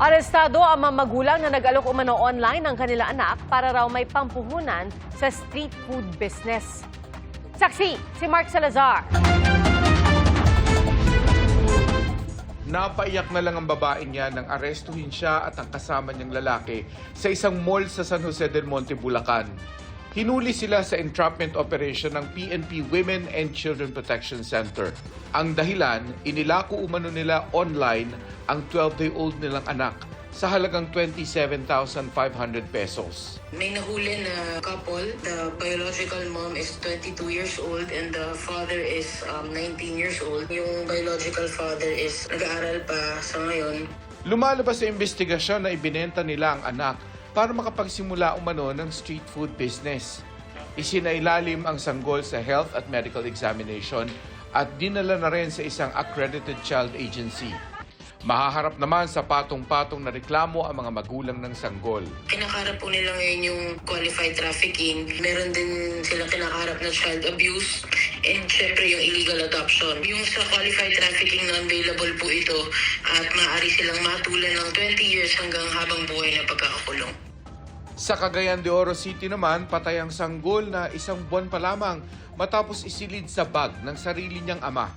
Arestado ang mga magulang na nag-alok umano online ng kanilang anak para raw may pampuhunan sa street food business. Saksi, si Mark Salazar. Napaiyak na lang ang babae niya nang arestuhin siya at ang kasama niyang lalaki sa isang mall sa San Jose del Monte, Bulacan. Hinuli sila sa entrapment operation ng PNP Women and Children Protection Center. Ang dahilan, inilako umano nila online ang 12-day-old nilang anak sa halagang 27,500 pesos. May nahuli na couple. The biological mom is 22 years old and the father is 19 years old. Yung biological father is nag-aaral pa sa ngayon. Lumalabas sa investigasyon na ibinenta nila ang anak para makapagsimula umano ng street food business. Isinailalim ang sanggol sa health at medical examination at dinala na rin sa isang accredited child agency. Mahaharap naman sa patong-patong na reklamo ang mga magulang ng sanggol. Kinakaharap po nila ngayon yung qualified trafficking. Meron din silang kinakaharap na child abuse and syempre yung illegal adoption. Yung sa qualified trafficking na available po ito at maaari silang matulan ng 20 years hanggang habang buhay na pagkakakulong. Sa Cagayan de Oro City naman, patay ang sanggol na isang buwan pa lamang matapos isilid sa bag ng sarili niyang ama.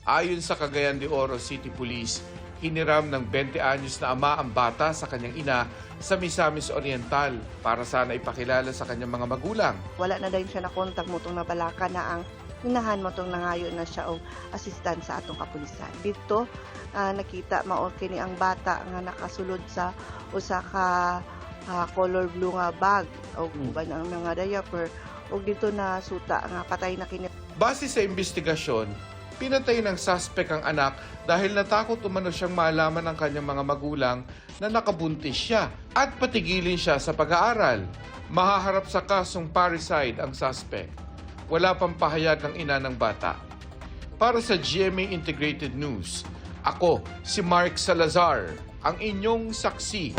Ayon sa Cagayan de Oro City Police, hiniram ng 20 anyos na ama ang bata sa kanyang ina sa Misamis Oriental para sana ipakilala sa kanyang mga magulang. Wala na din siya nakontak mo itong nabalaka na ang hinahan mo itong nangayo na siya o assistant sa atong kapulisan. Dito, nakita maor kini ang bata nga nakasulod sa usa ka color blue nga bag o uban ang mga diaper o dito na suta nga patay na kini. Base sa investigasyon, pinatay ng suspect ang anak dahil natakot umano siyang malaman ng kanyang mga magulang na nakabuntis siya at patigilin siya sa pag-aaral. Mahaharap sa kasong parricide ang suspect. Wala pang pahayag ang ina ng bata. Para sa GMA Integrated News, ako si Mark Salazar, ang inyong saksi.